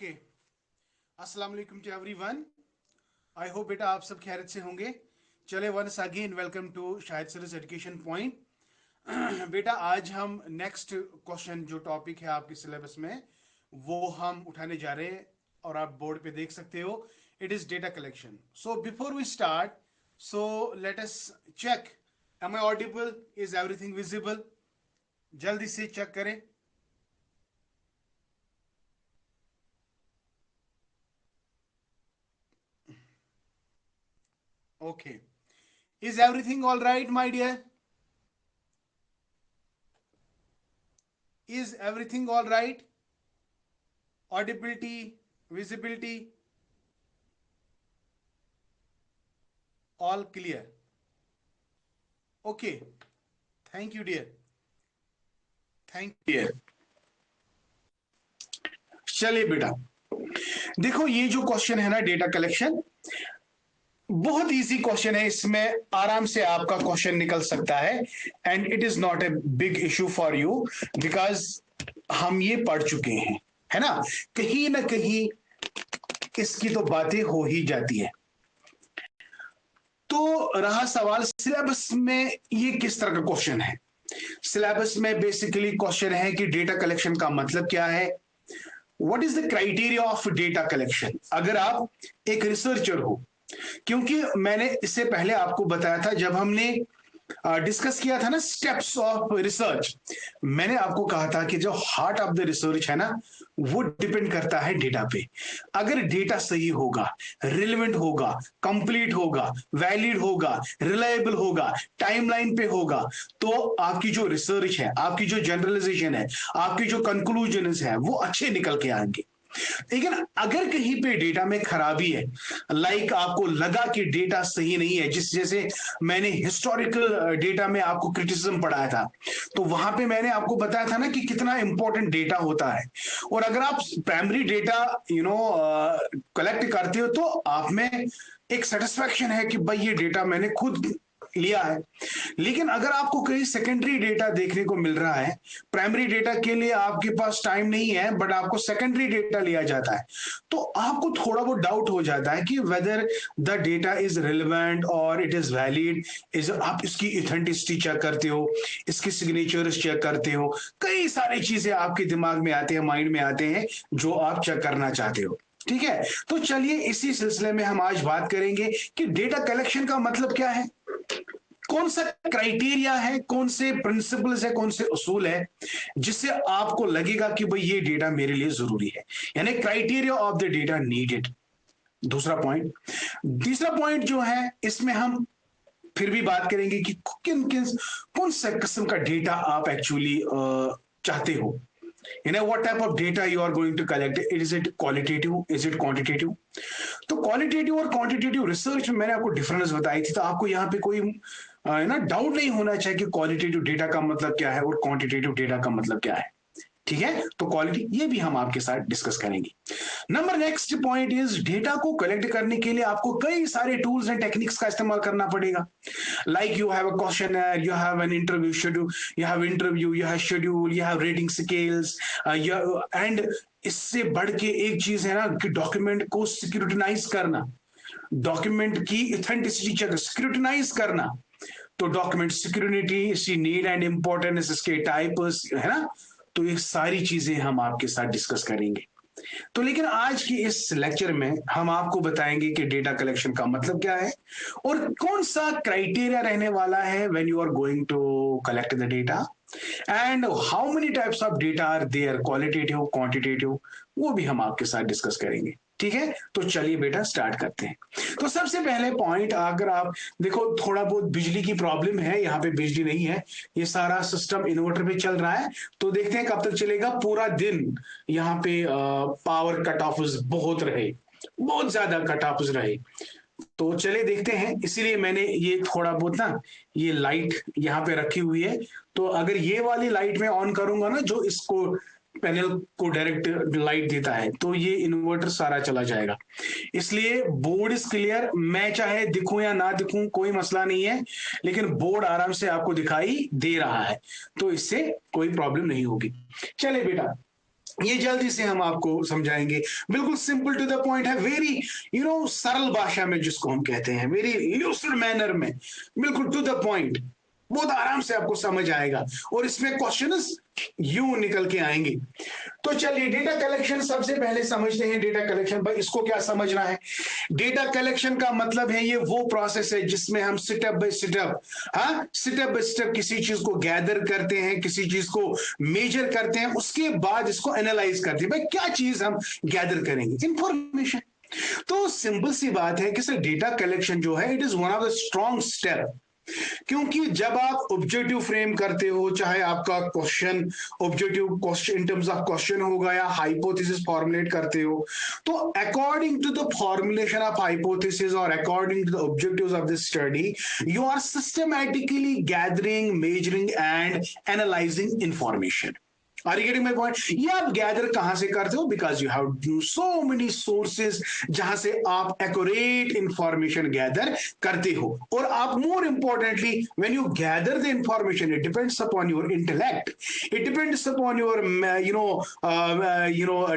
Okay, अस्सलाम वालेकुम to everyone. I hope बेटा आप सब खैरियत से होंगे। चले once again welcome to Shahid Saras education point. बेटा आज हम नेक्स्ट क्वेश्चन जो टॉपिक है आपके सिलेबस में वो हम उठाने जा रहे हैं और आप बोर्ड पे देख सकते हो। It is data collection. So before we start, so let us check, am I audible, is everything visible? जल्दी से चेक करें। Okay, is everything all right my dear? Is everything all right? Audibility, visibility, all clear. Okay. Thank you, dear. Thank you, dear. चलिए बेटा, देखो ये जो question है ना, डेटा कलेक्शन, बहुत इजी क्वेश्चन है। इसमें आराम से आपका क्वेश्चन निकल सकता है and it is not a big issue for you because हम ये पढ़ चुके हैं, है ना। कहीं ना कहीं इसकी तो बातें हो ही जाती है। तो रहा सवाल सिलेबस में ये किस तरह का क्वेश्चन है। सिलेबस में बेसिकली क्वेश्चन है कि डेटा कलेक्शन का मतलब क्या है, what is the criteria of data collection. अगर आप एक रिसर्चर हो, क्योंकि मैंने इससे पहले आपको बताया था जब हमने डिस्कस किया था ना स्टेप्स ऑफ रिसर्च, मैंने आपको कहा था कि जो हार्ट ऑफ द रिसर्च है ना वो डिपेंड करता है डेटा पे। अगर डेटा सही होगा, रिलेवेंट होगा, कंप्लीट होगा, वैलिड होगा, रिलायबल होगा, टाइमलाइन पे होगा, तो आपकी जो रिसर्च है, आपकी जो जनरलाइजेशन है, आपकी जो कंक्लूजन है वो अच्छे निकल के आएंगे। लेकिन अगर कहीं पे डेटा में खराबी है, लाइक आपको लगा कि डेटा सही नहीं है, जैसे मैंने हिस्टोरिकल डेटा में आपको क्रिटिसिज्म पढ़ाया था, तो वहां पे मैंने आपको बताया था ना कि कितना इंपॉर्टेंट डेटा होता है। और अगर आप प्राइमरी डेटा कलेक्ट करते हो तो आप में एक सेटिस्फैक्शन है कि भाई ये डेटा मैंने खुद लिया है। लेकिन अगर आपको कहीं सेकेंडरी डेटा देखने को मिल रहा है, प्राइमरी डेटा के लिए आपके पास टाइम नहीं है बट आपको सेकेंडरी डेटा लिया जाता है, तो आपको थोड़ा बहुत डाउट हो जाता है कि whether the data is relevant और इट इज वैलिड। इज आप इसकी ऑथेंटिसिटी चेक करते हो, इसके सिग्नेचर्स चेक करते हो, कई सारी चीजें आपके दिमाग में आते हैं, माइंड में आते हैं जो आप चेक करना चाहते हो। ठीक है, तो चलिए इसी सिलसिले में हम आज बात करेंगे कि डेटा कलेक्शन का मतलब क्या है, कौन सा क्राइटेरिया है, कौन से प्रिंसिपल्स है, कौन से उसूल है जिससे आपको लगेगा कि भाई ये डेटा मेरे लिए जरूरी है, यानी criteria of the data needed. दूसरा पॉइंट, तीसरा पॉइंट जो है इसमें हम फिर भी बात करेंगे कि किन किन कौन सा किस्म का डेटा आप एक्चुअली चाहते हो, what type of data you are going to collect, is it qualitative, is it quantitative। तो क्वालिटेटिव और क्वांटिटेटिव रिसर्च में मैंने आपको डिफरेंस बताई थी, तो आपको यहाँ पे कोई ना डाउट नहीं होना चाहिए कि क्वालिटेटिव डेटा का मतलब क्या है और क्वांटिटेटिव डेटा का मतलब क्या है। ठीक है, तो क्वालिटी ये भी हम आपके साथ डिस्कस करेंगे। Number next point is, data को कलेक्ट करने के लिए आपको कई सारे टूल्स एंड टेक्निक्स का इस्तेमाल करना पड़ेगा। Like you have a questionnaire, you have an interview schedule, you have schedule, you have rating scales, and इससे बढ़ के एक चीज है ना कि डॉक्यूमेंट को सिक्योरिटाइज करना, डॉक्यूमेंट की ऑथेंटिसिटी चेक सिक्योरिटाइज करना। तो डॉक्यूमेंट सिक्योरिटी, इसकी नीड एंड इंपॉर्टेंस, इसके टाइप्स, है ना। तो ये सारी चीजें हम आपके साथ डिस्कस करेंगे। तो लेकिन आज की इस लेक्चर में हम आपको बताएंगे कि डेटा कलेक्शन का मतलब क्या है और कौन सा क्राइटेरिया रहने वाला है when you are going to collect the data, and how many types of data are there, qualitative, quantitative, वो भी हम आपके साथ डिस्कस करेंगे। ठीक है, तो चलिए बेटा स्टार्ट करते हैं। तो सबसे पहले पॉइंट, अगर आप देखो थोड़ा बहुत बिजली की प्रॉब्लम है, यहाँ पे बिजली नहीं है, ये सारा सिस्टम इन्वर्टर पे चल रहा है, तो देखते हैं कब तक चलेगा। पूरा दिन यहाँ पे पावर कट ऑफ बहुत रहे, बहुत ज्यादा कट ऑफ रहे, तो चले देखते हैं। इसीलिए मैंने ये थोड़ा बहुत ना ये लाइट यहाँ पे रखी हुई है, तो अगर ये वाली लाइट में ऑन करूंगा ना जो इसको पैनल को डायरेक्ट लाइट देता है, तो ये इन्वर्टर सारा चला जाएगा। इसलिए बोर्ड इज क्लियर, मैं चाहे दिखूं या ना दिखूं कोई मसला नहीं है, लेकिन बोर्ड आराम से आपको दिखाई दे रहा है, तो इससे कोई प्रॉब्लम नहीं होगी। चले बेटा ये जल्दी से हम आपको समझाएंगे। बिल्कुल सिंपल टू द पॉइंट है, वेरी सरल भाषा में जिसको हम कहते हैं, वेरी ल्यूसिड मैनर में, बिल्कुल टू द पॉइंट, बहुत आराम से आपको समझ आएगा और इसमें क्वेश्चंस यूं निकल के आएंगे। तो चलिए डेटा कलेक्शन सबसे पहले समझते हैं। डेटा कलेक्शन भाई इसको क्या समझना है? डेटा कलेक्शन का मतलब है ये वो प्रोसेस है जिसमें हम स्टेप बाय स्टेप, हाँ स्टेप बाय स्टेप किसी चीज को गैदर करते हैं, किसी चीज को मेजर करते हैं, उसके बाद इसको एनालाइज करते हैं। भाई क्या चीज हम गैदर करेंगे? इंफॉर्मेशन। तो सिंपल सी बात है कि सर डेटा कलेक्शन जो है it is one of the strong step. क्योंकि जब आप ऑब्जेक्टिव फ्रेम करते हो, चाहे आपका question objective question in terms of question होगा या हाइपोथेसिस फॉर्मुलेट करते हो, तो according to the formulation of hypothesis और according to the objectives of this study, you are systematically gathering, measuring and analysing information. Are you getting my point? ये आप gather कहां से करते हो? Because you have so many sources जहां से आप एक्यूरेट इंफॉर्मेशन गैदर करते हो। और आप more importantly when you gather the information, it depends upon your intellect, it depends upon your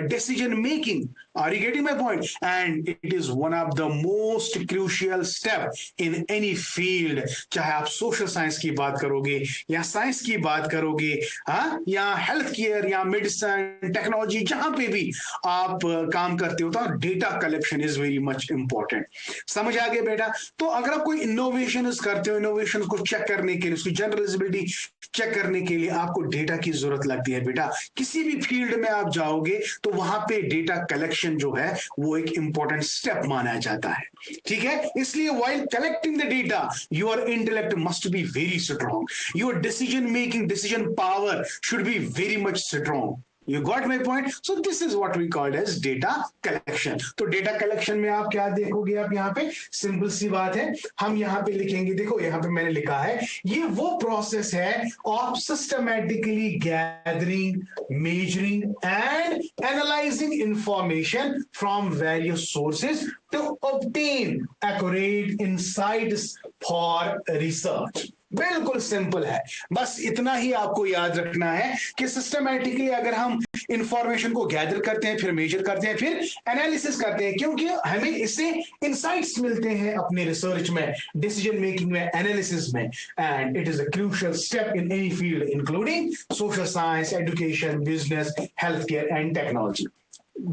decision making. Are you getting my point? And it is one of the most crucial step in any field, चाहे आप social science की बात करोगे या science की बात करोगे, हाँ, या हेल्थ केयर या मेडिसिन टेक्नोलॉजी, जहां पे भी आप काम करते हो, तो data collection is very much important. समझ आ गया बेटा? तो अगर आप कोई इनोवेशन करते हो, इनोवेशन को चेक करने के लिए, उसकी जनरलाइजेबिलिटी चेक करने के लिए आपको डेटा की जरूरत लगती है बेटा। किसी भी फील्ड में आप जाओगे तो वहां पे डेटा कलेक्शन जो है वो एक इंपॉर्टेंट स्टेप माना जाता है। ठीक है, इसलिए while collecting the data your intellect must be very strong, your decision making, decision power should be very much strong. You got my point? So this is what we called as data collection. तो data collection में आप क्या देखोगे? आप यहाँ पे simple सी बात है, हम यहाँ पे लिखेंगे, देखो यहाँ पे मैंने लिखा है, ये वो प्रोसेस है of systematically gathering, measuring and analysing information from various sources to obtain accurate insights for research. बिल्कुल सिंपल है, बस इतना ही आपको याद रखना है कि सिस्टमैटिकली अगर हम इंफॉर्मेशन को गैदर करते हैं, फिर मेजर करते हैं, फिर एनालिसिस करते हैं, क्योंकि हमें इससे इंसाइट्स मिलते हैं अपने रिसर्च में, डिसीजन मेकिंग में, एनालिसिस में, and it is a crucial step in any field including social science, education, business, health care and technology.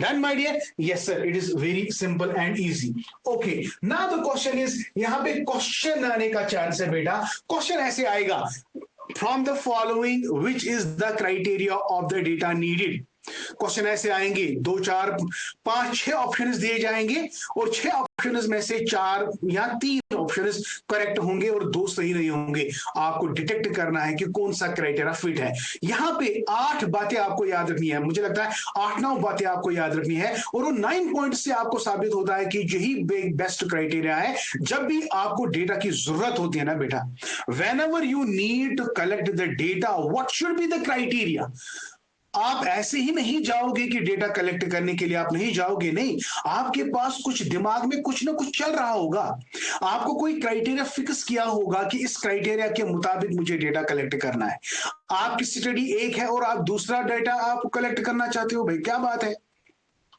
Done, my dear? Yes, sir. It is very simple and easy. Okay. Now the question is, यहाँ पे question आने का chance है बेटा। Question ऐसे आएगा, from the following which is the criteria of the data needed. Question ऐसे आएंगे, 2 4 5 6 ऑप्शंस दिए जाएंगे और 6 ऑप्शंस में से 4 या 3 ऑप्शंस करेक्ट होंगे और 2 सही नहीं होंगे। आपको डिटेक्ट करना है कि कौन सा क्राइटेरिया फिट है। यहां पे 8 बातें आपको याद रखनी है, मुझे लगता है 8-9 बातें आपको याद रखनी है, और वो 9 पॉइंट से आपको साबित होता है कि यही बेस्ट क्राइटेरिया है। जब भी आपको डेटा की जरूरत होती है ना बेटा, whenever you need to collect the data, what should be the criteria. आप ऐसे ही नहीं जाओगे कि डेटा कलेक्ट करने के लिए आप नहीं जाओगे, नहीं, आपके पास कुछ दिमाग में कुछ ना कुछ चल रहा होगा, आपको कोई क्राइटेरिया फिक्स किया होगा कि इस क्राइटेरिया के मुताबिक मुझे डेटा कलेक्ट करना है। आपकी स्टडी एक है और आप दूसरा डेटा आप कलेक्ट करना चाहते हो, भाई क्या बात है।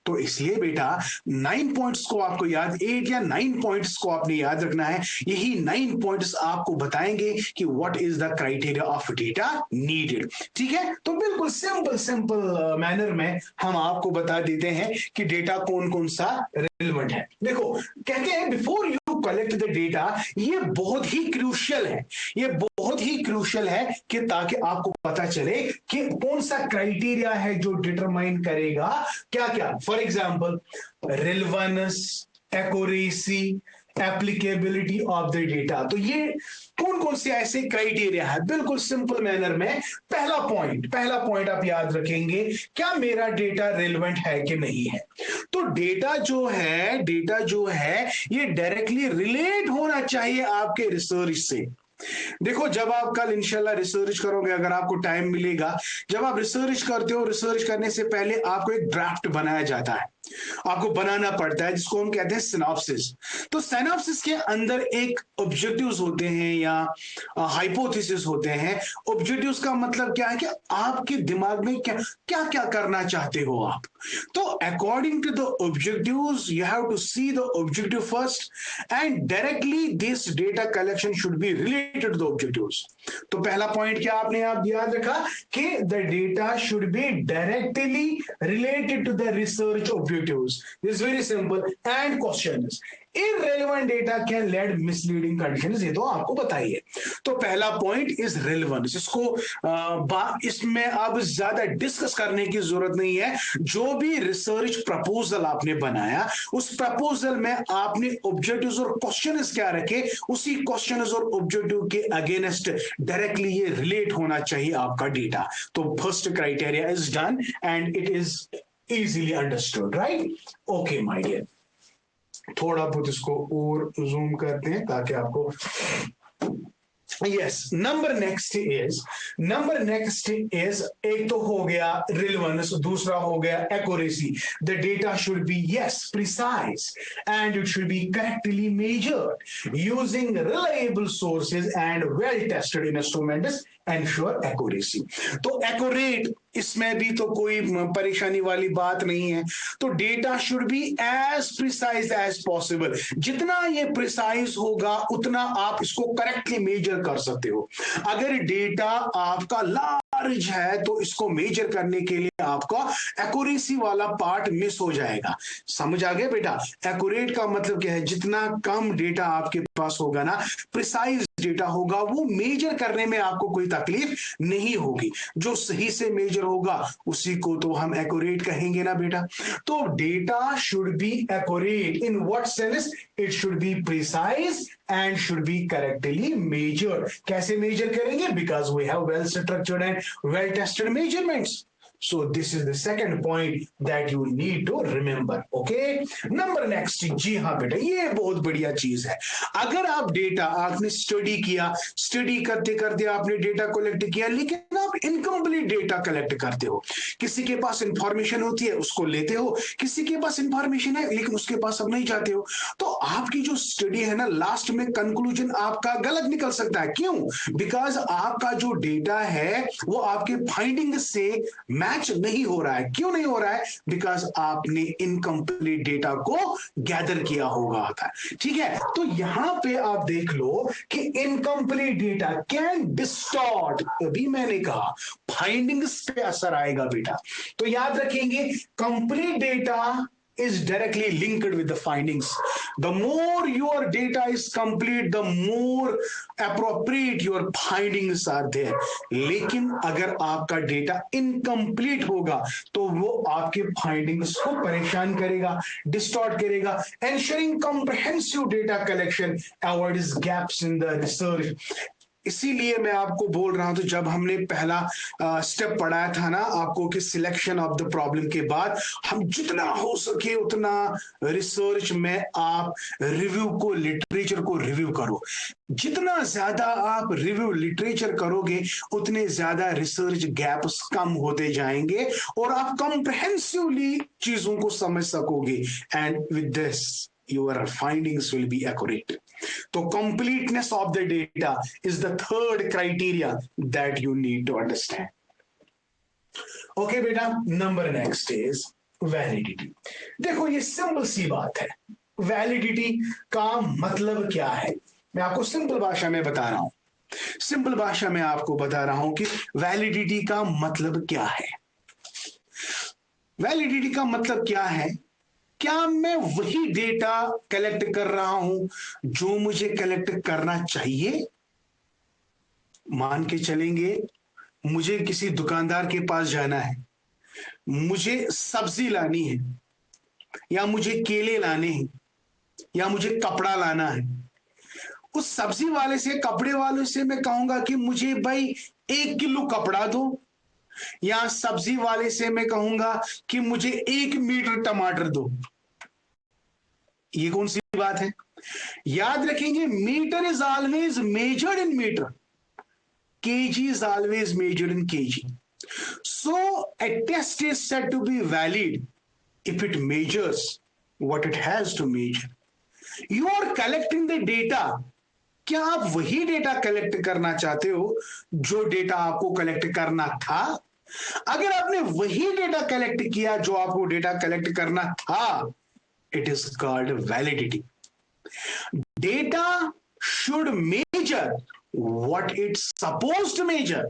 तो इसलिए बेटा 9 पॉइंट्स को आपको याद, 8 या 9 पॉइंट्स को आपने याद रखना है। यही 9 पॉइंट्स आपको बताएंगे कि what is the criteria of data needed. ठीक है, तो बिल्कुल सिंपल मैनर में हम आपको बता देते हैं कि डेटा कौन कौन सा रिलेवेंट है। देखो कहते हैं before you collect the data, ये बहुत ही क्रूशियल है, ये बहुत ही क्रूशियल है कि ताकि आपको पता चले कि कौन सा क्राइटेरिया है जो डिटरमाइन करेगा क्या क्या। For example relevance, accuracy, applicability of the data. तो ये कौन कौन से ऐसे क्राइटेरिया है? बिल्कुल सिंपल मैनर में पहला पॉइंट आप याद रखेंगे, क्या मेरा डेटा रिलेवेंट है कि नहीं है। तो डेटा जो है ये डायरेक्टली रिलेट होना चाहिए आपके रिसर्च से। देखो जब आप कल इंशाल्लाह रिसर्च करोगे, अगर आपको टाइम मिलेगा, जब आप रिसर्च करते हो, रिसर्च करने से पहले आपको एक ड्राफ्ट बनाया जाता है। आपको बनाना पड़ता है, जिसको हम कहते हैं सिनॉप्सिस। तो सिनॉप्सिस के अंदर एक ऑब्जेक्टिव्स होते हैं या हाइपोथेसिस होते हैं। ऑब्जेक्टिव्स का मतलब क्या है कि आपके दिमाग में क्या क्या क्या करना चाहते हो आप। तो according to the objectives you have to see the objective first, and directly this data collection should be related to the objectives. तो पहला पॉइंट क्या आपने आप याद रखा कि the data should be directly related to the research objectives. This very simple. And question is irrelevant data can lead misleading conditions, ये तो आपको बताइए। तो पहला पॉइंट इज रेलेवेंस। इसको इसमें अब ज्यादा डिस्कस करने की जरूरत नहीं है। जो भी रिसर्च प्रपोजल आपने बनाया, उस प्रपोजल में आपने ऑब्जेक्टिव्स और क्वेश्चंस क्या रखे, उसी क्वेश्चंस और ऑब्जेक्टिव के अगेंस्ट डायरेक्टली ये रिलेट होना चाहिए आपका डेटा। तो first criteria is done and it is easily understood, right? Okay my dear, थोड़ा बहुत इसको और जूम करते हैं ताकि आपको यस नंबर नेक्स्ट इज एक तो हो गया रिलेवेंस, दूसरा हो गया accuracy. The data should B yes precise and it should be correctly measured using reliable sources and well tested instruments ensure accuracy. तो एक्यूरेट, इसमें भी तो कोई परेशानी वाली बात नहीं है। तो data should be as precise as possible. जितना ये प्रिसाइज होगा उतना आप इसको करेक्टली मेजर कर सकते हो। अगर डेटा आपका लार्ज है तो इसको मेजर करने के लिए आपका एक्यूरेसी वाला पार्ट मिस हो जाएगा। समझ आ गया बेटा? एक्यूरेट का मतलब क्या है? जितना कम डेटा आपके पास होगा ना, प्रिसाइज डेटा होगा, वो मेजर करने में आपको कोई तकलीफ नहीं होगी। जो सही से मेजर होगा उसी को तो हम एक्यूरेट कहेंगे ना बेटा। तो data should be accurate in what sense? It should be precise and should be correctly measured. कैसे मेजर करेंगे? Because we have well structured and well tested measurements. So this is the second point that you need to remember. Okay? Number next, जी हाँ बेटा, ये बहुत बढ़िया चीज है। अगर आप डेटा आपने स्टडी किया, स्टडी करते करते आपने डेटा कलेक्ट किया, लेकिन आप इनकम्प्लीट डेटा कलेक्ट करते हो। किसी के पास इंफॉर्मेशन होती है, उसको लेते हो, किसी के पास इंफॉर्मेशन है लेकिन उसके पास अब नहीं जाते हो। तो आपकी जो स्टडी है ना, लास्ट में कंक्लूजन आपका गलत निकल सकता है। क्यों? बिकॉज आपका जो डेटा है वो आपके फाइंडिंग से मैच नहीं हो रहा है। क्यों नहीं हो रहा है? बिकॉज आपने इनकम्प्लीट डेटा को गैदर किया होगा था। ठीक है? तो यहां पे आप देख लो कि इनकम्प्लीट डेटा कैन डिस्टॉर्ट, अभी मैंने कहा फाइंडिंग्स पे असर आएगा बेटा। तो याद रखेंगे, complete data is directly linked with the findings. The more your data is complete, the more appropriate your findings are there. लेकिन अगर आपका डेटा इनकम्प्लीट होगा तो वो आपके फाइंडिंग्स को परेशान करेगा, डिस्टॉर्ट करेगा। Ensuring comprehensive data collection avoids gaps in the research. इसीलिए मैं आपको बोल रहा हूं, तो जब हमने पहला स्टेप पढ़ाया था ना आपको कि सिलेक्शन ऑफ द प्रॉब्लम के बाद हम जितना हो सके उतना रिसर्च में आप रिव्यू को, लिटरेचर को रिव्यू करो। जितना ज्यादा आप रिव्यू लिटरेचर करोगे उतने ज्यादा रिसर्च गैप्स कम होते जाएंगे और आप कॉम्प्रिहेंसिवली चीजों को समझ सकोगे, and with this your findings will be accurate. So completeness of the data is the third criteria that you need to understand. Okay बेटा, number next is validity. देखो ये सिंपल सी बात है, वैलिडिटी का मतलब क्या है? मैं आपको सिंपल भाषा में बता रहा हूं, सिंपल भाषा में आपको बता रहा हूं कि वैलिडिटी का मतलब क्या है। वैलिडिटी का मतलब क्या है? क्या मैं वही डेटा कलेक्ट कर रहा हूं जो मुझे कलेक्ट करना चाहिए? मान के चलेंगे मुझे किसी दुकानदार के पास जाना है, मुझे सब्जी लानी है, या मुझे केले लाने हैं, या मुझे कपड़ा लाना है। उस सब्जी वाले से, कपड़े वाले से मैं कहूंगा कि मुझे भाई 1 किलो कपड़ा दो, या सब्जी वाले से मैं कहूंगा कि मुझे 1 मीटर टमाटर दो। ये कौन सी बात है? याद रखेंगे, metre is always measured in metre, KG is always measured in KG. So a test is said to be valid if it measures what it has to measure. You are collecting the data. क्या आप वही data collect करना चाहते हो जो data आपको collect करना था? अगर आपने वही डेटा कलेक्ट किया जो आपको डेटा कलेक्ट करना था, it is called validity. Data should measure what it's supposed to measure.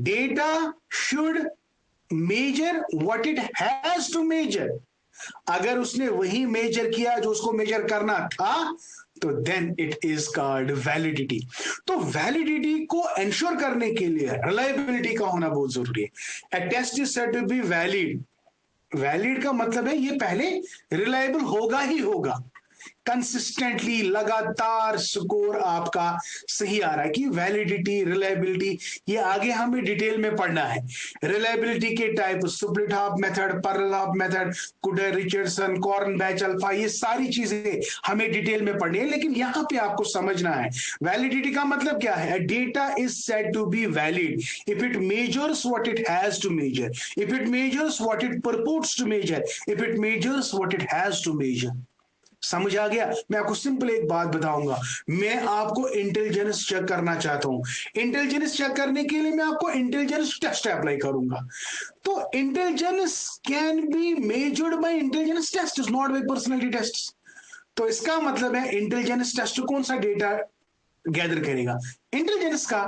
Data should measure what it has to measure. अगर उसने वही मेजर किया जो उसको मेजर करना था, तो then it is called validity. तो वैलिडिटी को एंश्योर करने के लिए रिलायबिलिटी का होना बहुत जरूरी है. A test is said to be valid. Valid का मतलब है ये पहले रिलायबल होगा ही होगा. कंसिस्टेंटली लगातार स्कोर आपका सही आ रहा है. कि वैलिडिटी, रिलायबिलिटी, ये आगे हमें डिटेल में पढ़ना है. रिलायबिलिटी के type split half method, parallel half method, Kuder, Richardson, Cronbach alpha, ये सारी चीजें हमें डिटेल में पढ़नी है. लेकिन यहां पे आपको समझना है वैलिडिटी का मतलब क्या है. Data is said to be valid if it measures what it has to measure, if it measures what it purports to measure, if it measures what it has to measure. समझ आ गया? मैं आपको simple एक बात बताऊंगा. मैं आपको इंटेलिजेंस चेक करना चाहता हूं. इंटेलिजेंस चेक करने के लिए मैं आपको इंटेलिजेंस टेस्ट अप्लाई करूंगा. तो intelligence can be measured by intelligence test, not by personality test. तो इसका मतलब है इंटेलिजेंस टेस्ट कौन सा डेटा गैदर करेगा? इंटेलिजेंस का.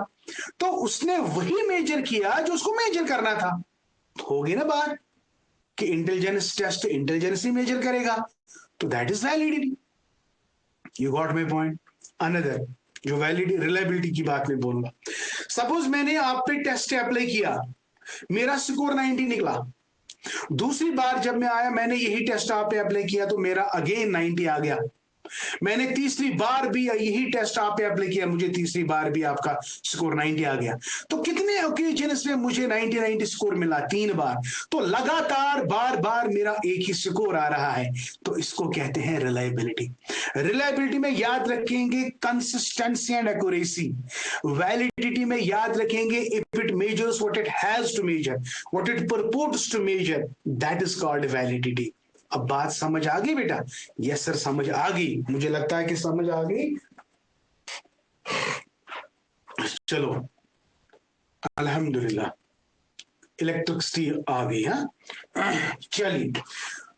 तो उसने वही मेजर किया जो उसको मेजर करना था. होगी ना बात कि इंटेलिजेंस टेस्ट इंटेलिजेंस ही मेजर करेगा, तो that is validity. You got my point. Another जो वैलिडिटी रिलायबिलिटी की बात मैं बोलूंगा. सपोज मैंने आप पे टेस्ट अप्लाई किया, मेरा स्कोर 90 निकला. दूसरी बार जब मैं आया, मैंने यही टेस्ट आप पे अप्लाई किया तो मेरा अगेन 90 आ गया. मैंने तीसरी बार भी यही टेस्ट आप पे अप्लाई किया, मुझे तीसरी बार भी आपका स्कोर 90 आ गया. तो कितने ओकेजन्स में मुझे 90 स्कोर मिला? 3 बार. तो लगातार बार बार मेरा एक ही स्कोर आ रहा है. तो इसको कहते हैं रिलायबिलिटी. रिलायबिलिटी में याद रखेंगे कंसिस्टेंसी एंड एक्यूरेसी. वैलिडिटी में याद रखेंगे if it measures what it has to measure, what it purports to measure, that is called validity. अब बात समझ आ गई बेटा? यस सर, समझ आ गई. मुझे लगता है कि समझ आ गई. चलो अल्हम्दुलिल्लाह, इलेक्ट्रिसिटी आ गई. हाँ चलिए,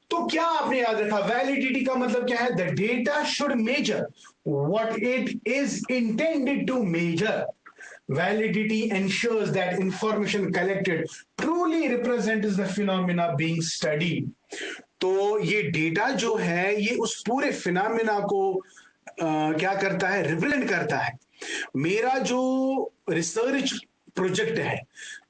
तो क्या आपने याद रखा? वैलिडिटी का मतलब क्या है? The data should measure what it is intended to measure. Validity ensures that information collected truly represents the phenomena being studied. तो ये डेटा जो है ये उस पूरे फिनोमेना को क्या करता है? रिप्रेजेंट करता है. मेरा जो रिसर्च प्रोजेक्ट है,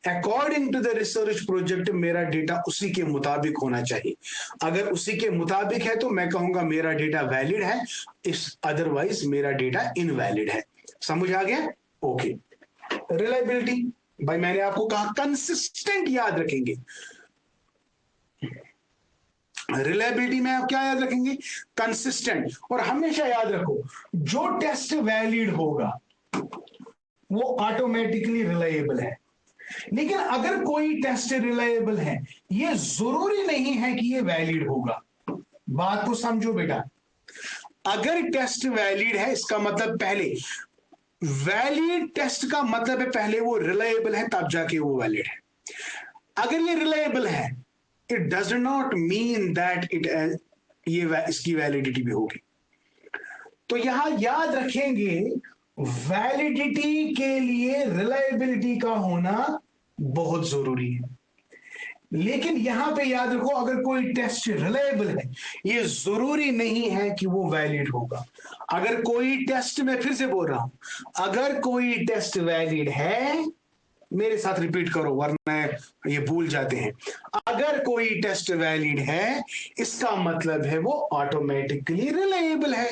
according to the research project मेरा डेटा उसी के मुताबिक होना चाहिए. अगर उसी के मुताबिक है तो मैं कहूंगा मेरा डेटा वैलिड है, इस अदरवाइज मेरा डेटा इनवैलिड है. समझ आ गया? ओके. रिलायबिलिटी भाई मैंने आपको कहा कंसिस्टेंट याद रखेंगे. रिलायबिलिटी में आप क्या याद रखेंगे? कंसिस्टेंट. और हमेशा याद रखो जो टेस्ट वैलिड होगा वो ऑटोमेटिकली रिलायबल है. लेकिन अगर कोई टेस्ट रिलायबल है, ये जरूरी नहीं है कि ये वैलिड होगा. बात को समझो बेटा. अगर टेस्ट वैलिड है इसका मतलब पहले वैलिड टेस्ट का मतलब है पहले वो रिलायबल है तब जाके वो वैलिड है. अगर ये रिलायबल है, it does not mean that it ये इसकी वैलिडिटी भी होगी. तो यहां याद रखेंगे वैलिडिटी के लिए रिलायबिलिटी का होना बहुत जरूरी है. लेकिन यहां पे याद रखो अगर कोई टेस्ट रिलायबल है, ये जरूरी नहीं है कि वो वैलिड होगा. अगर कोई टेस्ट, मैं फिर से बोल रहा हूं, अगर कोई टेस्ट वैलिड है, मेरे साथ रिपीट करो वरना ये भूल जाते हैं. अगर कोई टेस्ट वैलिड है इसका मतलब है वो ऑटोमेटिकली रिलायबल है.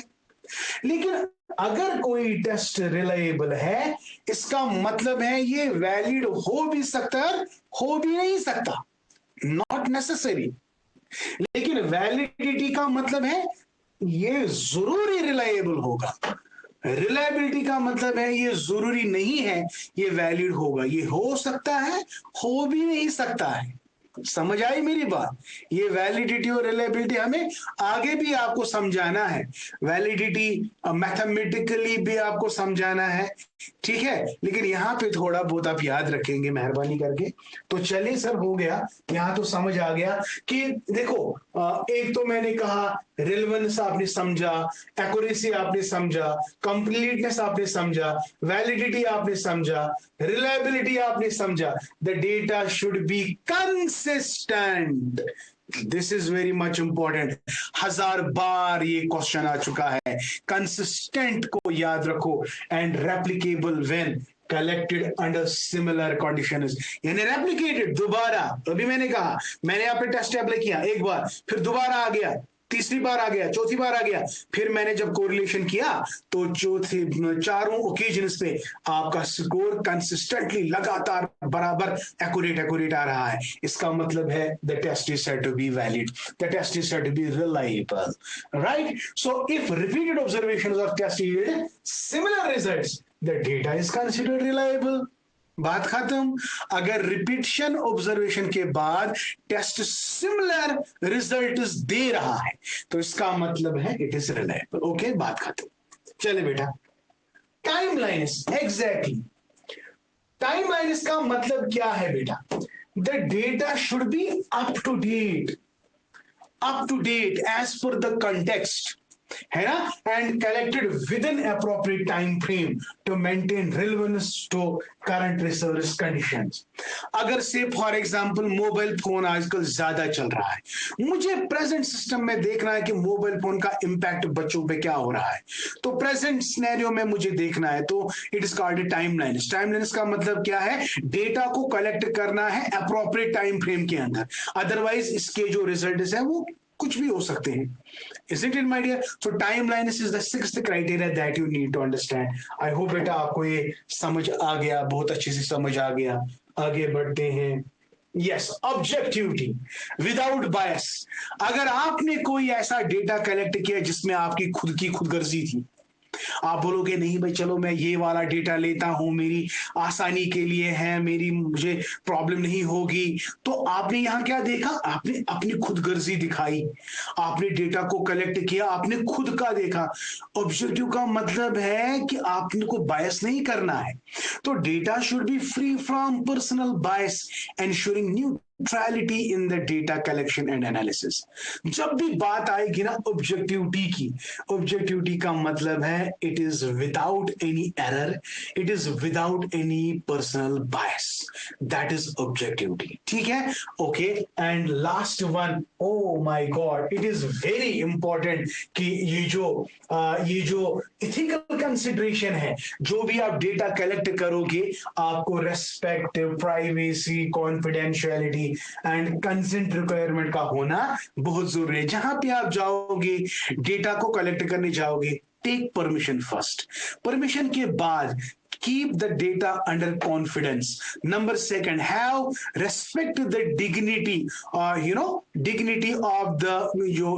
लेकिन अगर कोई टेस्ट रिलायबल है इसका मतलब है ये वैलिड हो भी सकता है, हो भी नहीं सकता. Not necessary. लेकिन वैलिडिटी का मतलब है ये जरूरी रिलायबल होगा. रिलायबिलिटी का मतलब है ये जरूरी नहीं है ये वैलिड होगा. ये हो सकता है, हो भी नहीं सकता है. समझ आई मेरी बात? ये वैलिडिटी और रिलायबिलिटी हमें आगे भी आपको समझाना है, वैलिडिटी मैथमेटिकली भी आपको समझाना है, ठीक है, लेकिन यहां पे थोड़ा बहुत आप याद रखेंगे मेहरबानी करके। तो चलिए सर, हो गया, यहां तो समझ आ गया कि देखो, एक तो मैंने कहा रिलेवेंस आपने समझा, एक्यूरेसी आपने समझा, कंप्लीटनेस आपने समझा, वैलिडिटी आपने समझा, रिलायबिलिटी आपने समझा, the data should be consistent. This is very much important, 1000 बार ये क्वेश्चन आ चुका है। कंसिस्टेंट को याद रखो, and replicable when collected under similar conditions, यानी रेप्लिकेटेड, दोबारा। अभी मैंने कहा, मैंने यहाँ पे टेस्ट अप्लाई किया एक बार, फिर दोबारा आ गया, तीसरी बार आ गया, चौथी बार आ गया, फिर मैंने जब कोरिलेशन किया तो चारों ओकेजन्स पे आपका स्कोर कंसिस्टेंटली लगातार बराबर एक्यूरेट आ रहा है। इसका मतलब है the test is said to be valid, the test is said to be reliable, right? So if repeated observations of test yield similar results, the data is considered reliable. बात खत्म। अगर रिपीटिशन ऑब्जर्वेशन के बाद test similar result दे रहा है तो इसका मतलब है इट इज रिलायबल। ओके, बात खत्म। चले बेटा, time lines, exactly time lines का मतलब क्या है बेटा? The data should be up to date, up to date as per the context, है ना, and collected within appropriate time frame to maintain relevance to current research conditions. अगर say for example mobile phone आजकल ज्यादा चल रहा है, मुझे present system में देखना है कि मोबाइल फोन का इंपैक्ट बच्चों पे क्या हो रहा है, तो प्रेजेंट सिनेरियो में मुझे देखना है, तो it is called time lines. Time lines का मतलब क्या है? डेटा को कलेक्ट करना है अप्रोप्रिएट टाइम फ्रेम के अंदर, अदरवाइज इसके जो रिजल्ट है वो कुछ भी हो सकते हैं। Isn't it, my dear? So timeliness is the sixth criteria that you need to understand. I hope बेटा आपको ये समझ आ गया, बहुत अच्छे से समझ आ गया। आगे बढ़ते हैं। यस, ऑब्जेक्टिविटी विदाउट बायस। अगर आपने कोई ऐसा डेटा कलेक्ट किया जिसमें आपकी खुद की खुदगर्जी थी, आप बोलोगे नहीं भाई चलो मैं ये वाला डेटा लेता हूं, मेरी आसानी के लिए है, मेरी मुझे प्रॉब्लम नहीं होगी, तो आपने यहां क्या देखा? आपने अपनी खुदगर्जी दिखाई, आपने डेटा को कलेक्ट किया, आपने खुद का देखा। ऑब्जेक्टिव का मतलब है कि आपने को बायस नहीं करना है, तो data should B free from personal bias, ensuring neutrality in the data collection and analysis. जब भी बात आएगी ना ऑब्जेक्टिविटी की, ऑब्जेक्टिविटी का मतलब है it is without any error, it is without any personal bias, that is objectivity. ठीक है, okay. And last one, oh my God, it is very important कि ये जो इथिकल कंसिडरेशन है, जो भी आप डेटा कलेक्ट करोगे, आपको respect, privacy, confidentiality and consent requirement का होना बहुत जरूरी है। जहां पे आप जाओगे, डेटा को कलेक्ट करने जाओगे, टेक परमिशन फर्स्ट, परमिशन के बाद keep the data under confidence. Number second, have respect to the dignity, dignity of the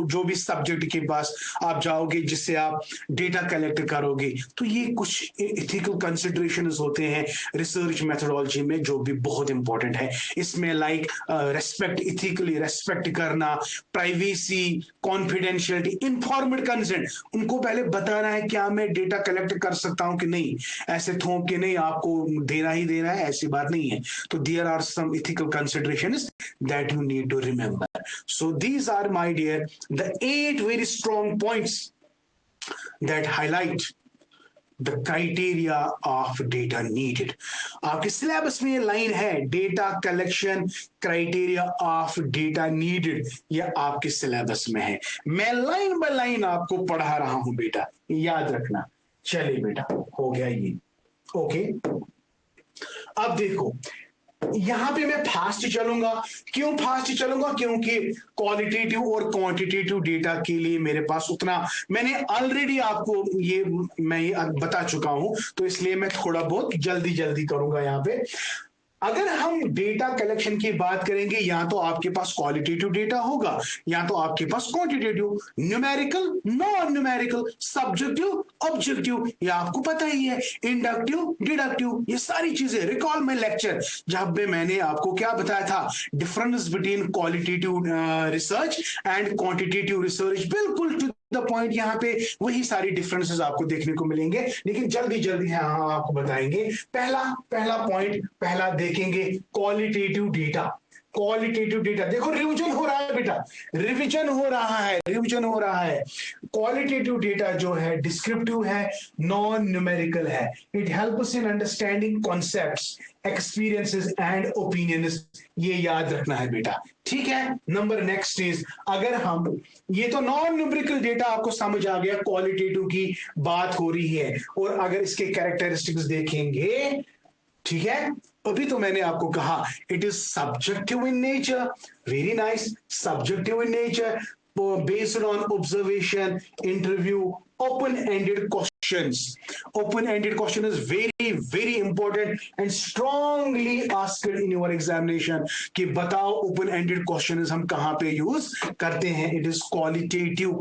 जो भी सब्जेक्ट के पास आप जाओगे, जिससे आप डेटा कलेक्ट करोगे। तो ये कुछ इथिकल कंसिडरेशंस होते हैं रिसर्च मेथोडोलॉजी में, जो भी बहुत इंपॉर्टेंट है। इसमें लाइक रेस्पेक्ट, इथिकली रेस्पेक्ट करना, प्राइवेसी, कॉन्फिडेंशियलिटी, इन्फॉर्मेड कंसेंट, उनको पहले बताना है क्या मैं डेटा कलेक्ट कर सकता हूं कि नहीं, ऐसे थोप के नहीं आपको देना ही देना है, ऐसी बात नहीं है। तो there are some ethical considerations that you need to remember. So these are my dear the 8 very strong points that highlight the criteria of data needed. आपके सिलेबस में ये लाइन है, data collection criteria of data needed, ये आपके syllabus में है। मैं line by line आपको पढ़ा रहा हूं बेटा, याद रखना। चलिए बेटा, हो गया ये, ओके। अब देखो, यहां पे मैं फास्ट चलूंगा। क्यों फास्ट चलूंगा? क्योंकि क्वालिटेटिव और क्वांटिटेटिव डेटा के लिए मेरे पास उतना, मैंने ऑलरेडी आपको मैं ये बता चुका हूं, तो इसलिए मैं थोड़ा बहुत जल्दी जल्दी करूंगा यहां पे। अगर हम डेटा कलेक्शन की बात करेंगे, या तो आपके पास क्वालिटेटिव डेटा होगा या तो आपके पास quantitative, numerical, non numerical, subjective, objective, ये आपको पता ही है, इंडक्टिव, डिडक्टिव, ये सारी चीजें। रिकॉल माय लेक्चर जब में मैंने आपको क्या बताया था, difference between qualitative research and quantitative research, बिल्कुल टू द पॉइंट। यहाँ पे वही सारी डिफरेंसेस आपको देखने को मिलेंगे, लेकिन जल्दी जल्दी हम आपको बताएंगे। पहला पहला पॉइंट, पहला देखेंगे क्वालिटेटिव डेटा। क्वालिटेटिव डेटा देखो, रिवीजन हो रहा है बेटा, रिवीजन हो रहा है, रिवीजन हो रहा है। क्वालिटेटिव डेटा जो है डिस्क्रिप्टिव है, नॉन न्यूमेरिकल है। It helps in understanding concepts, experiences and opinions, ये याद रखना है बेटा, ठीक है। नंबर नेक्स्ट इज, अगर हम, ये तो नॉन न्यूमेरिकल डेटा आपको समझ आ गया, क्वालिटेटिव की बात हो रही है, और अगर इसके कैरेक्टरिस्टिक्स देखेंगे, ठीक है, अभी तो मैंने आपको कहा it is subjective in nature, very nice, subjective in nature, based on observation, interview, open ended questions. Open ended question is very very important and strongly asked in your examination कि बताओ open ended questions हम कहां पे use करते हैं। it is qualitative,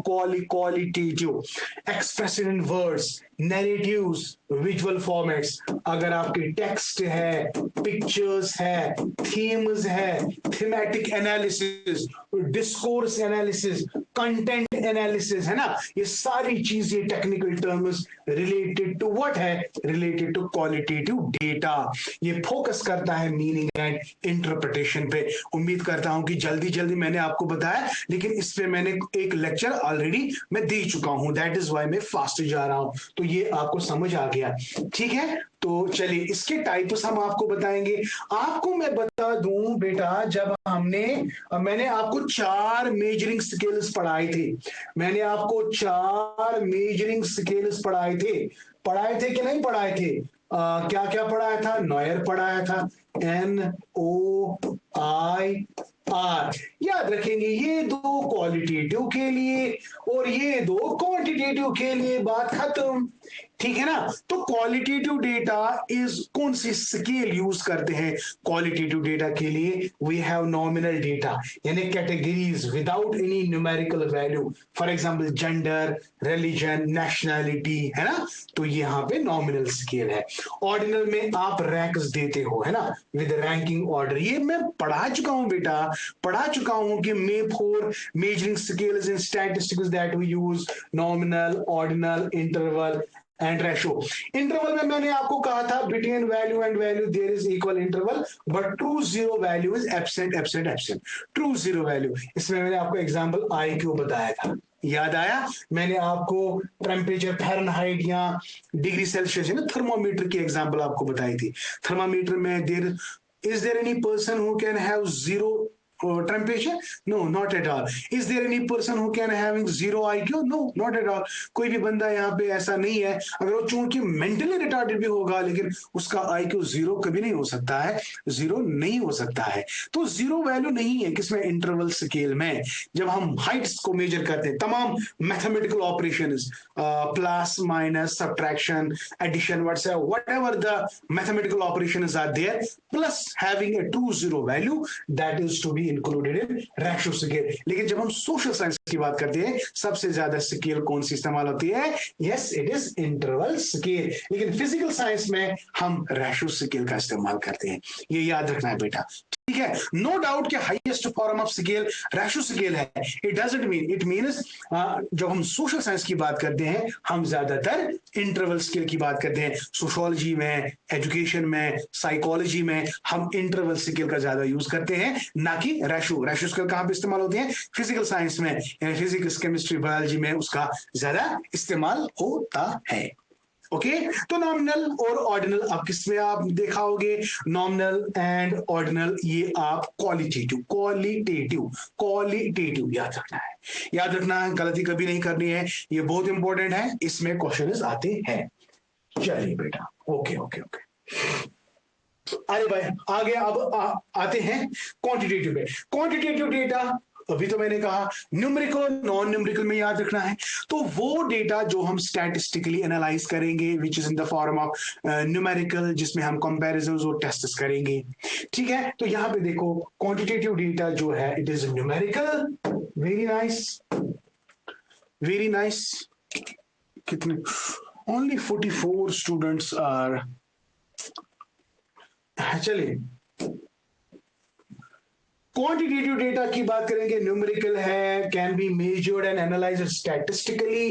qualitative, expressed in words, narratives, visual formats। अगर आपके text है, पिक्चर्स है, थीम्स है, thematic analysis, discourse analysis, content analysis, है ना, ये सारी चीजें technical terms related to what है, रिलेटेड टू क्वालिटेटिव डेटा। ये फोकस करता है मीनिंग एंड इंटरप्रिटेशन पे। उम्मीद करता हूं कि जल्दी जल्दी मैंने आपको बताया, लेकिन इस पे मैंने एक लेक्चर ऑलरेडी मैं दे चुका हूं, दैट इज वाई मैं फास्ट जा रहा हूं, तो ये आपको समझ आ गया, ठीक है। तो चलिए इसके टाइप्स हम आपको बताएंगे। आपको मैं बता दूं बेटा, जब मैंने आपको 4 मेजरिंग स्केल्स पढ़ाए थे, मैंने आपको 4 मेजरिंग स्केल्स पढ़ाए थे कि नहीं पढ़ाए थे? क्या क्या पढ़ाया था? नॉयर पढ़ाया था, NOIR, याद रखेंगे। ये 2 क्वालिटेटिव के लिए और ये 2 क्वांटिटेटिव के लिए, बात खत्म, ठीक है ना। तो क्वालिटेटिव डेटा इज, कौन सी स्केल यूज करते हैं क्वालिटेटिव डेटा के लिए? वी हैव नॉमिनल डेटा, यानी categories without any numerical value, for example gender, religion, nationality, है ना, तो यहाँ पे नॉमिनल स्केल है। ऑर्डिनल में आप रैंक्स देते हो, है ना, विद रैंकिंग ऑर्डर। ये मैं पढ़ा चुका हूं बेटा, पढ़ा चुका हूं कि may 4 measuring scales in statistics that we use, nominal, ordinal, interval and ratio. Interval में मैंने आपको कहा था between value and value there is equal interval, but true zero value is absent, absent, absent, true zero value. इसमें मैंने आपको example IQ बताया था, याद आया? मैंने आपको टेम्परेचर फ़ारेनहाइट या डिग्री सेल्सियस, है ना, थर्मोमीटर की एग्जांपल आपको बताई थी। थर्मामीटर में there is there any person who can have zero temperature? No, not at all. Is there any person who can having zero IQ? No, not at all. कोई भी बंदा यहाँ पे ऐसा नहीं है। अगर वो चूंकि मेंटली रिटार्डेड भी होगा, लेकिन उसका IQ जीरो कभी नहीं हो सकता है, जीरो नहीं हो सकता है। तो जीरो वैल्यू नहीं है किसमें? इंटरवल स्केल में। जब हम हाइट्स को मेजर करते हैं, तमाम mathematical operation, plus minus, subtraction, addition, whatever the mathematical operations are there, plus having a true zero value, that is to be included in ratio scale. लेकिन जब हम सोशल साइंस की बात करते हैं, सबसे ज्यादा स्केल कौन सी इस्तेमाल होती है? Yes, it is interval scale. लेकिन फिजिकल साइंस में हम रेशो स्केल का इस्तेमाल करते हैं, ये याद रखना है बेटा, ठीक है। नो डाउट कि highest form of scale ratio scale है। It doesn't mean, it means जब हम सोशल साइंस की बात करते हैं, हम ज्यादातर इंटरवल स्केल की बात करते हैं। सोशियोलॉजी में, एजुकेशन में, साइकोलॉजी में हम इंटरवल स्केल का ज्यादा यूज करते हैं, ना कि रेशो। रेशो स्केल कहां पे इस्तेमाल होते हैं? फिजिकल साइंस में, फिजिक्स, केमिस्ट्री, बायोलॉजी में उसका ज्यादा इस्तेमाल होता है। ओके, तो नॉमिनल और ऑर्डिनल आप किसमें आप देखा होगे? नॉमिनल एंड ऑर्डिनल, ये आप क्वालिटेटिव, क्वालिटेटिव, क्वालिटेटिव याद रखना है, याद रखना है, गलती कभी नहीं करनी है, ये बहुत इंपॉर्टेंट है, इसमें क्वेश्चन आते हैं। चलिए बेटा, ओके ओके ओके, अरे भाई आगे अब आते हैं क्वांटिटेटिव पे। क्वांटिटेटिव डेटा अभी तो मैंने कहा न्यूमेरिकल और नॉन न्यूमेरिकल में याद रखना है। तो वो डेटा जो हम स्टैटिस्टिकली एनालाइज करेंगे which is in the form of numerical, जिसमें हम कंपैरिजन और टेस्ट करेंगे। ठीक है, तो यहां पे देखो क्वांटिटेटिव डेटा जो है it is numerical. Very nice, very nice. कितने, ओनली 44 स्टूडेंट्स आर, चलिए क्वांटिटेटिव डेटा की बात करेंगे, न्यूमेरिकल है, can be measured and analysed statistically,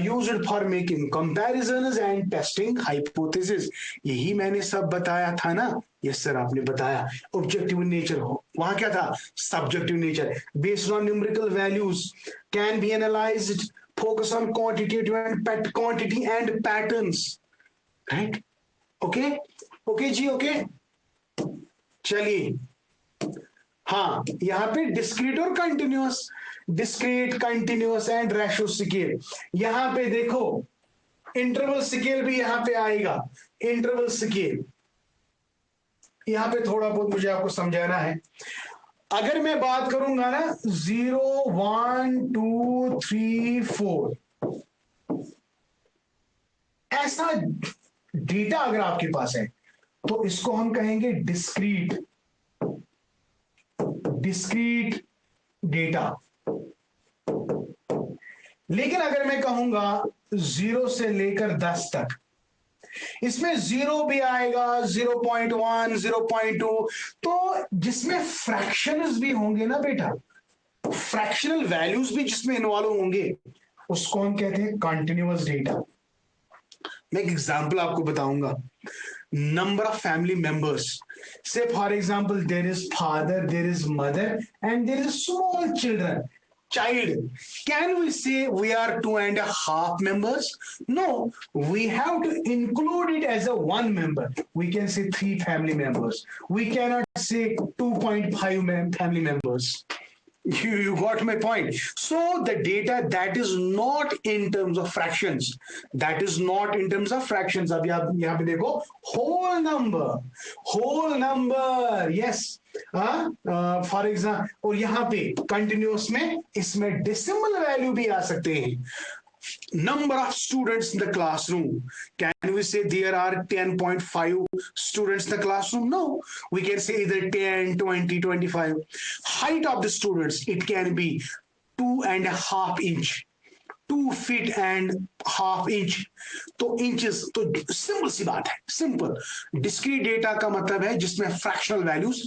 used for making comparisons and testing hypothesis. यही मैंने सब बताया था ना। यस सर, आपने बताया। ऑब्जेक्टिव नेचर हो, वहां क्या था, subjective nature. Based on numerical values can be analysed, focus on quantitative and quantity and patterns, right. Okay, okay जी, ओके। चलिए, हाँ, यहां पे डिस्क्रीट और continuous, discrete, continuous and ratio scale. यहां पे देखो इंटरवल स्केल भी यहां पे आएगा, इंटरवल स्केल। यहां पे थोड़ा बहुत मुझे आपको समझाना है। अगर मैं बात करूंगा ना 0 1 2 3 4, ऐसा डेटा अगर आपके पास है तो इसको हम कहेंगे डिस्क्रीट, डिस्क्रीट डेटा। लेकिन अगर मैं कहूंगा 0 से लेकर 10 तक, इसमें 0 भी आएगा, 0.1 0.2, तो जिसमें फ्रैक्शंस भी होंगे ना बेटा, फ्रैक्शनल वैल्यूज भी जिसमें इन्वॉल्व होंगे, उसको हम कहते हैं कंटिन्यूअस डेटा। मैं एक एग्जांपल आपको बताऊंगा। Number of family members, say for example there is father, there is mother and there is small children, child. Can we say we are 2.5 members? No, we have to include it as a one member. We can say 3 family members. We cannot say 2.5 family members. You got my point. So the data that is not in terms of fractions, that is not in terms of fractions. अभी आप यहाँ पे देखो whole number, whole number, yes. For example, और यहाँ पे continuous में इसमें डेसिमल वैल्यू भी आ सकते हैं। Number of students in the classroom, can we say there are 10.5 students in the classroom? No, we can say either 10, 20, 25. Height of the students, it can be 2.5 inch, 2.5 feet। तो inches, तो simple सी बात है, simple. Discrete data का मतलब है जिसमें fractional values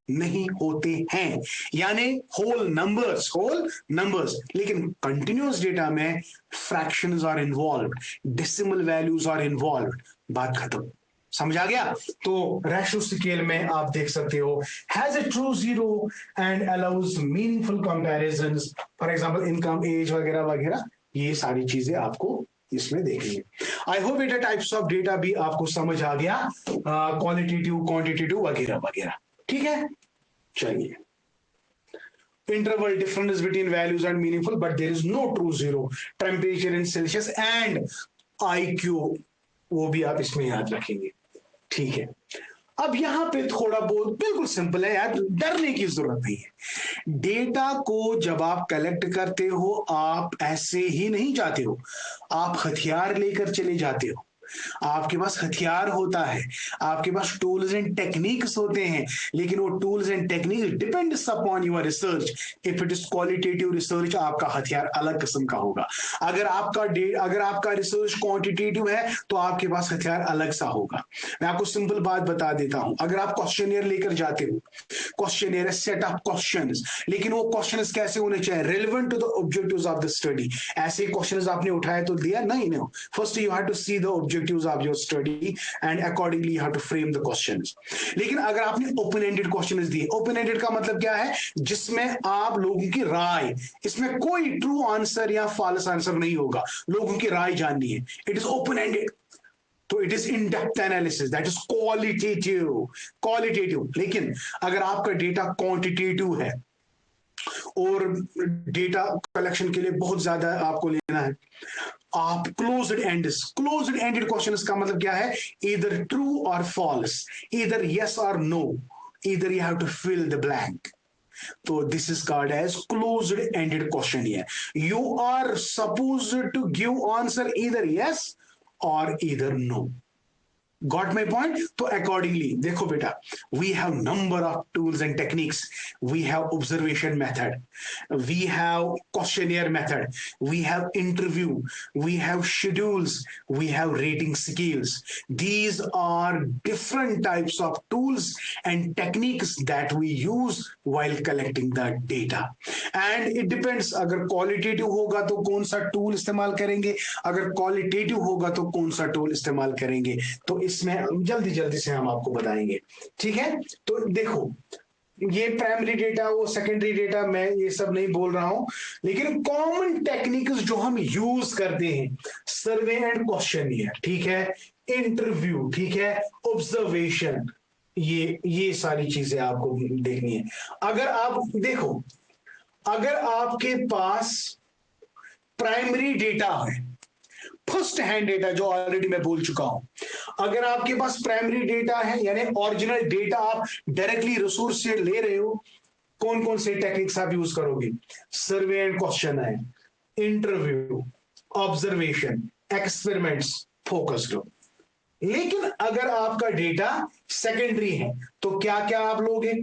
नहीं होते हैं, यानी होल नंबर्स, होल नंबर्स। लेकिन कंटिन्यूअस डेटा में fractions are involve, decimal values are involve. बात खत्म, समझ आ गया। तो रेशो स्केल में आप देख सकते हो, has a true zero and allows meaningful comparisons, for example income, age वगैरह वगैरह, ये सारी चीजें आपको इसमें देखेंगे। आई होप बेटा टाइप्स ऑफ डेटा भी आपको समझ आ गया, क्वालिटेटिव, क्वांटिटेटिव वगैरह वगैरह। ठीक है, चलिए। Interval difference between values and meaningful, but there is no true zero. Temperature in Celsius and IQ, वो भी आप इसमें याद रखेंगे। ठीक है, अब यहां पे थोड़ा बहुत बिल्कुल सिंपल है यार, डरने की जरूरत नहीं है। डेटा को जब आप कलेक्ट करते हो, आप ऐसे ही नहीं जाते हो, आप हथियार लेकर चले जाते हो। आपके पास हथियार होता है, आपके पास टूल्स एंड टेक्निक्स होते हैं, लेकिन वो tools and technique depends upon your research. If it is qualitative research, आपका हथियार अलग किस्म का होगा। अगर आपका रिसर्च क्वांटिटेटिव है तो आपके पास हथियार अलग सा होगा। मैं आपको सिंपल बात बता देता हूं, अगर आप क्वेश्चनियर लेकर जाते हो, क्वेश्चनियर सेट ऑफ क्वेश्चंस, लेकिन वो क्वेश्चंस कैसे होने चाहिए, relevant to the objectives of the study. ऐसे क्वेश्चंस आपने उठाया तो दिया नहीं, no, first you have to see the objectives of your study and accordingly you have to frame the questions। लेकिन अगर आपने open ended questions दिए, open ended का मतलब क्या है, जिसमें आप लोगों की राय, इसमें कोई ट्रू आंसर या फॉल्स आंसर नहीं होगा, लोगों की राय जाननी है, इट इज ओपन एंडेड। तो it is in depth analysis, that is qualitative, qualitative. लेकिन अगर आपका डेटा क्वांटिटेटिव है और डेटा कलेक्शन के लिए बहुत ज्यादा आपको लेना है, आप क्लोज्ड एंडेड क्वेश्चंस का मतलब क्या है, इधर ट्रू और फॉल्स, इधर यस और नो, इधर you have to fill the blank. तो this is called as closed ended question here. You are supposed to give answer either yes और either no. Got my point? So accordingly, देखो बेटा, we have number of tools and techniques. We have observation method, we have questionnaire method, we have interview, we have schedules, we have rating scales. These are different types of tools and techniques that we use while collecting the data. And it depends, अगर qualitative होगा तो कौन सा tool इस्तेमाल करेंगे, अगर qualitative होगा तो कौन सा tool इस्तेमाल करेंगे, तो इसमें जल्दी जल्दी से हम आपको बताएंगे। ठीक है, तो देखो ये प्राइमरी डेटा, वो सेकेंडरी डेटा, मैं ये सब नहीं बोल रहा हूं, लेकिन कॉमन टेक्निक्स जो हम यूज करते हैं, सर्वे एंड क्वेश्चनियर, ठीक है, इंटरव्यू, ठीक है, ऑब्जर्वेशन, ये सारी चीजें आपको देखनी है। अगर आप देखो, अगर आपके पास प्राइमरी डेटा है, फर्स्ट हैंड डेटा जो ऑलरेडी मैं बोल चुका हूं, अगर आपके पास प्राइमरी डेटा है यानी ओरिजिनल डेटा आप डायरेक्टली रिसोर्स से ले रहे हो, कौन कौन से टेक्निक्स आप यूज करोगे? सर्वे एंड क्वेश्चन है, interview, observation, experiments, focus group. लेकिन अगर आपका डेटा सेकेंडरी है तो क्या क्या आप लोगे?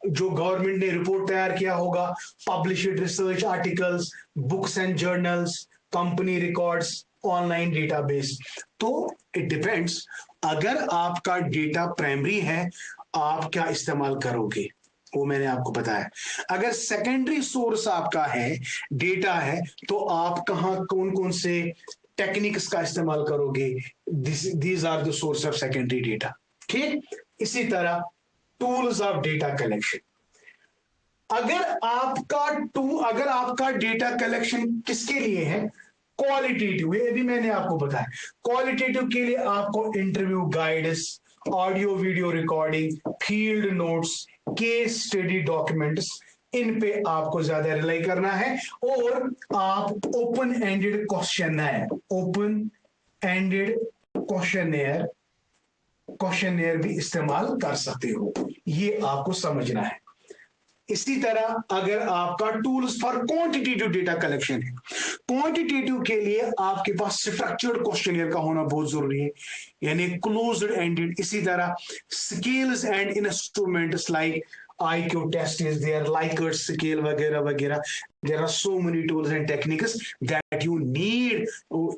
जो गवर्नमेंट ने रिपोर्ट तैयार किया होगा, published research articles, books and journals, company records, online database. तो इट डिपेंड्स, अगर आपका डेटा प्राइमरी है आप क्या इस्तेमाल करोगे, वो मैंने आपको बताया। अगर सेकेंडरी सोर्स आपका है, डेटा है, तो आप कहां कौन कौन से टेक्निक्स का इस्तेमाल करोगे? These are the source of secondary data. ठीक, इसी तरह टूल्स ऑफ डेटा कलेक्शन। अगर आपका डेटा कलेक्शन किसके लिए है? क्वालिटेटिव, ये भी मैंने आपको बताया। क्वालिटेटिव के लिए आपको interview guides, audio video recording, field notes, case study documents, इन पे आपको ज्यादा रिलाई करना है। और आप ओपन एंडेड क्वेश्चनेयर भी इस्तेमाल कर सकते हो, ये आपको समझना है। इसी तरह अगर आपका tools for quantitative data collection है, क्वांटिटेटिव के लिए आपके पास स्ट्रक्चर्ड क्वेश्चनियर का होना बहुत जरूरी है, यानी क्लोज्ड एंडेड। इसी तरह scales and instruments like IQ test is there, Likert scale वगैरह वगैरह। There are so many tools and techniques that you need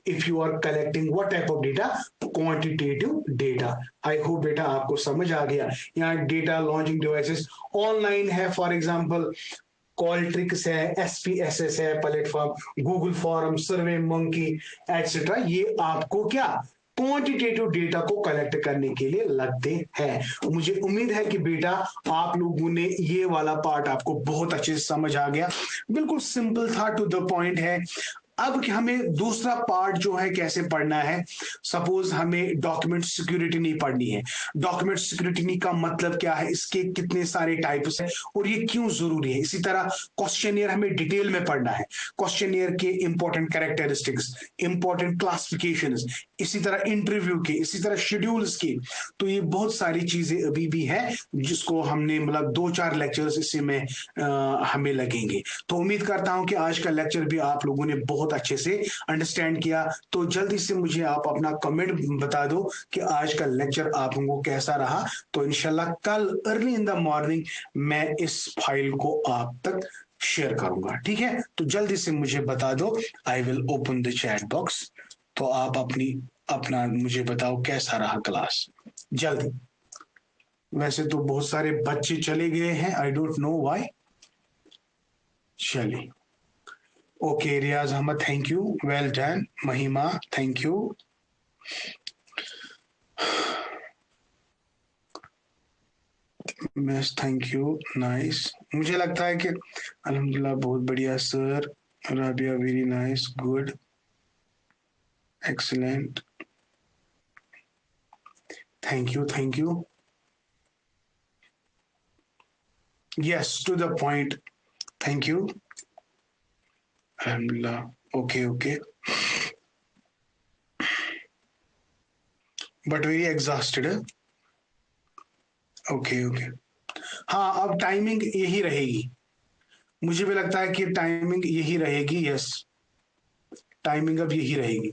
if you are collecting what type of data? Quantitative data. I hope बेटा आपको समझ आ गया। यहाँ data launching devices online है, for example कॉल्ट्रिक्स है, SPSS है प्लेटफॉर्म, गूगल फॉरम, सर्वे monkey etcetera. ये आपको क्या क्वांटिटेटिव डेटा को कलेक्ट करने के लिए लगते हैं। मुझे उम्मीद है कि बेटा आप लोगों ने ये वाला पार्ट आपको बहुत अच्छे से समझ आ गया, बिल्कुल सिंपल था, टू द पॉइंट है। अब हमें दूसरा पार्ट जो है कैसे पढ़ना है। सपोज हमें डॉक्यूमेंट सिक्योरिटी नहीं पढ़नी है। डॉक्यूमेंट सिक्योरिटी का मतलब क्या है, इसके कितने सारे टाइप्स हैं और ये क्यों जरूरी है। इसी तरह क्वेश्चनियर हमें डिटेल में पढ़ना है, क्वेश्चनियर के इंपॉर्टेंट कैरेक्टरिस्टिक्स, इंपॉर्टेंट क्लासिफिकेशंस, इसी तरह इंटरव्यू के, इसी तरह शेड्यूल्स की। तो ये बहुत सारी चीजें अभी भी है जिसको हमने मतलब 2-4 लेक्चर्स इसी में हमें लगेंगे। तो उम्मीद करता हूं कि आज का लेक्चर भी आप लोगों ने बहुत अच्छे से अंडरस्टैंड किया। तो जल्दी से मुझे आप अपना कमेंट बता दो कि आज का लेक्चर आप लोगों को कैसा रहा। तो इंशाल्लाह कल अर्ली इन द मॉर्निंग मैं इस फाइल को आप तक शेयर करूंगा, ठीक है। तो जल्दी से मुझे बता दो, I will open the chat box. तो आप अपना मुझे बताओ कैसा रहा क्लास, जल्दी। वैसे तो बहुत सारे बच्चे चले गए हैं, आई डोंट नो व्हाई। चलिए, okay, Riyaz Ahmed thank you, well done. Mahima thank you. Miss thank you, nice. मुझे लगता है कि अल्हम्दुलिल्लाह बहुत बढ़िया sir. Rabia very nice, good, excellent, thank you, thank you. Yes, to the point, thank you. अल्हम्दुलिल्लाह, okay okay, but very exhausted. Okay okay, हाँ अब टाइमिंग यही रहेगी, मुझे भी लगता है कि टाइमिंग यही रहेगी। यस, टाइमिंग अब यही रहेगी।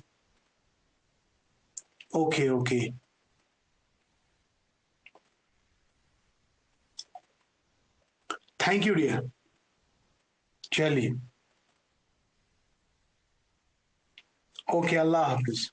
Okay okay. Thank you dear. चलिए, ओके, अल्लाह हाफिज।